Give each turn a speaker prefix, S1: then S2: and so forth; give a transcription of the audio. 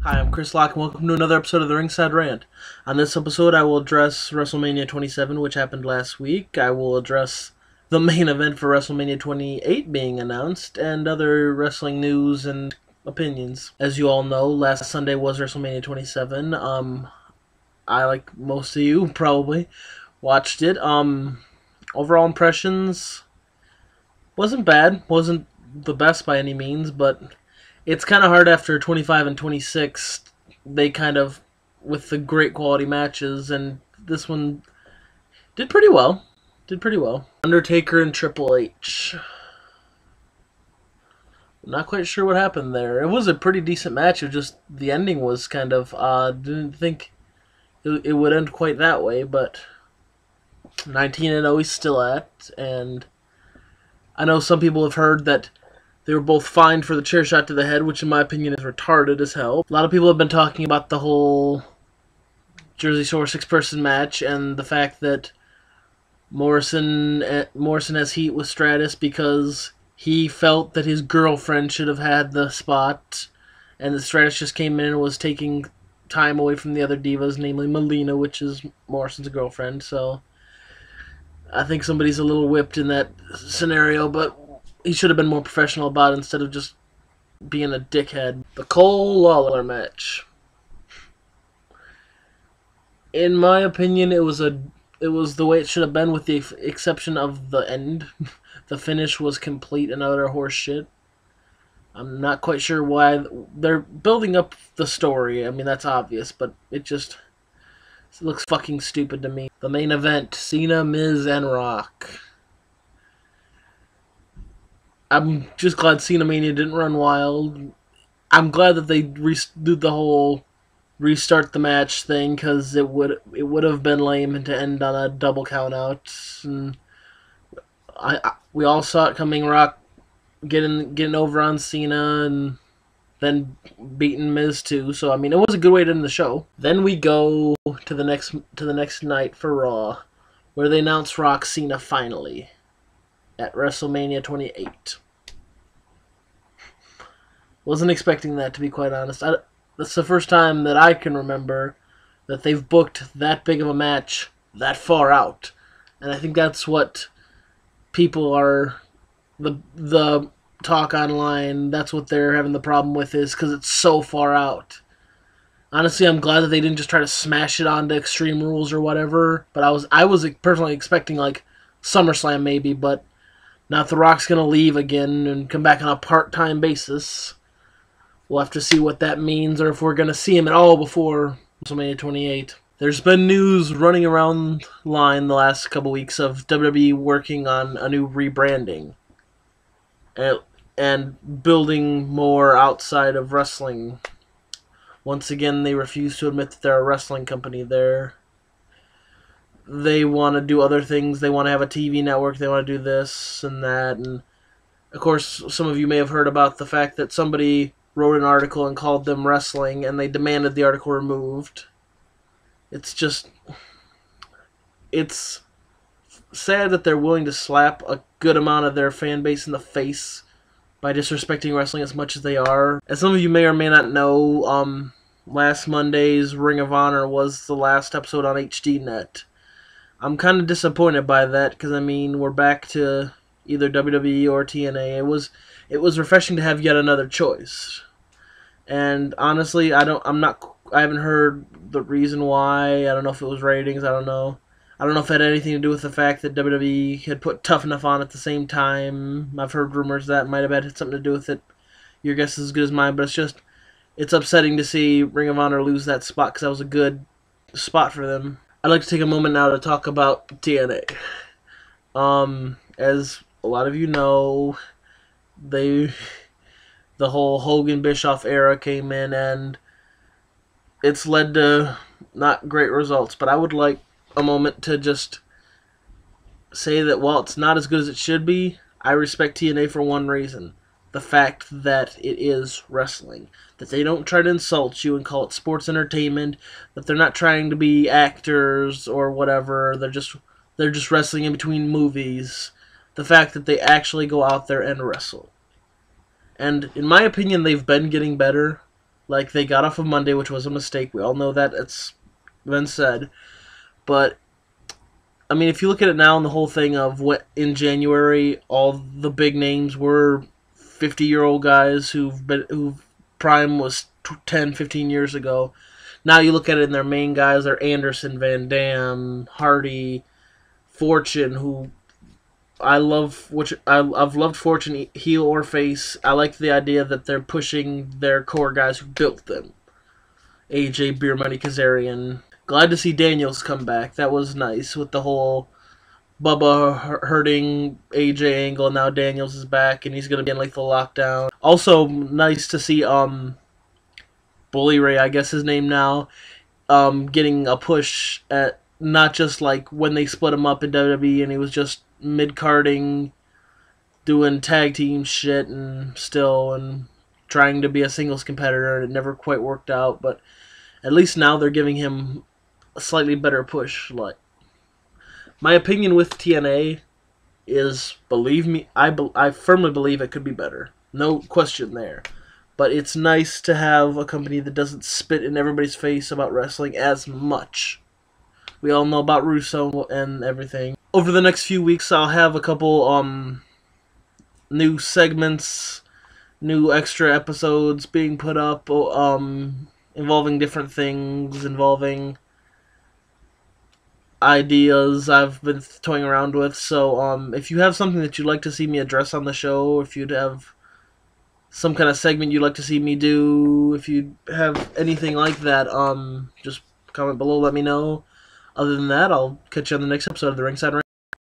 S1: Hi, I'm Chris Locke, and welcome to another episode of the Ringside Rant. On this episode, I will address WrestleMania 27, which happened last week. I will address the main event for WrestleMania 28 being announced, and other wrestling news and opinions. As you all know, last Sunday was WrestleMania 27. I, like most of you, probably watched it. Overall impressions wasn't bad. Wasn't the best by any means, but it's kind of hard after 25 and 26. They kind of, with the great quality matches, and this one did pretty well. Undertaker and Triple H. Not quite sure what happened there. It was a pretty decent match. It just the ending was kind of didn't think it would end quite that way, but 19-0 he's still at, and I know some people have heard that they were both fined for the chair shot to the head, which in my opinion is retarded as hell. A lot of people have been talking about the whole Jersey Shore six-person match and the fact that Morrison has heat with Stratus because he felt that his girlfriend should have had the spot, and that Stratus just came in and was taking time away from the other divas, namely Melina, which is Morrison's girlfriend. So I think somebody's a little whipped in that scenario, but he should have been more professional about it instead of just being a dickhead. The Cole Lawler match. In my opinion, it was the way it should have been, with the exception of the end. The finish was complete and utter horse shit. I'm not quite sure why they're building up the story. I mean, that's obvious, but it looks fucking stupid to me. The main event: Cena, Miz, and Rock. I'm just glad Cena Mania didn't run wild. I'm glad that they did the whole restart the match thing, because it would have been lame to end on a double count out. And we all saw it coming. Rock getting over on Cena and then beating Miz too. So I mean, it was a good way to end the show. Then we go to the next night for Raw, where they announced Rock Cena finally at WrestleMania 28. Wasn't expecting that, to be quite honest. That's the first time that I can remember that they've booked that big of a match that far out. And I think that's what people are, the talk online, that's what they're having the problem with, is because it's so far out. Honestly, I'm glad that they didn't just try to smash it onto Extreme Rules or whatever. But I was personally expecting like SummerSlam maybe, but not The Rock's going to leave again and come back on a part-time basis. We'll have to see what that means, or if we're going to see him at all before WrestleMania 28. There's been news running around line the last couple weeks of WWE working on a new rebranding and building more outside of wrestling. Once again, they refuse to admit that they're a wrestling company. They want to do other things. They want to have a TV network. They want to do this and that. And, of course, some of you may have heard about the fact that somebody wrote an article and called them wrestling, and they demanded the article removed. It's sad that they're willing to slap a good amount of their fan base in the face by disrespecting wrestling as much as they are. As some of you may or may not know, last Monday's Ring of Honor was the last episode on HDNet. I'm kind of disappointed by that, because I mean, we're back to either WWE or TNA. It was refreshing to have yet another choice. And honestly, I haven't heard the reason why. I don't know if it was ratings. I don't know if it had anything to do with the fact that WWE had put Tough Enough on at the same time. I've heard rumors that might have had something to do with it. Your guess is as good as mine, but it's upsetting to see Ring of Honor lose that spot, because that was a good spot for them. I'd like to take a moment now to talk about TNA. As a lot of you know, the whole Hogan-Bischoff era came in, and it's led to not great results. But I would like a moment to just say that while it's not as good as it should be, I respect TNA for one reason: the fact that it is wrestling. That they don't try to insult you and call it sports entertainment. That they're not trying to be actors or whatever. They're just wrestling in between movies. The fact that they actually go out there and wrestle. And in my opinion, they've been getting better. Like, they got off of Monday, which was a mistake. We all know that. It's been said. But, I mean, if you look at it now and the whole thing of what in January, all the big names were 50-year-old guys who prime was 10, 15 years ago. Now you look at it and their main guys are Anderson, Van Dam, Hardy, Fortune, who I love, which I've loved Fortune heel or face. I like the idea that they're pushing their core guys who built them. AJ, Beer Money, Kazarian. Glad to see Daniels come back. That was nice with the whole Bubba hurting AJ angle. Now Daniels is back and he's gonna be in like the lockdown. Also nice to see Bully Ray, I guess his name now, getting a push at not just like when they split him up in WWE and he was just mid-carding, doing tag team shit and trying to be a singles competitor, and it never quite worked out, but at least now they're giving him a slightly better push. Like, my opinion with TNA is, believe me, I firmly believe it could be better. No question there. But it's nice to have a company that doesn't spit in everybody's face about wrestling as much. We all know about Russo and everything. Over the next few weeks, I'll have a couple new segments, new extra episodes being put up, involving different things, involving ideas I've been toying around with. So if you have something that you'd like to see me address on the show, if you'd have some kind of segment you'd like to see me do, if you have anything like that, just comment below, let me know. Other than that, I'll catch you on the next episode of the Ringside Rant.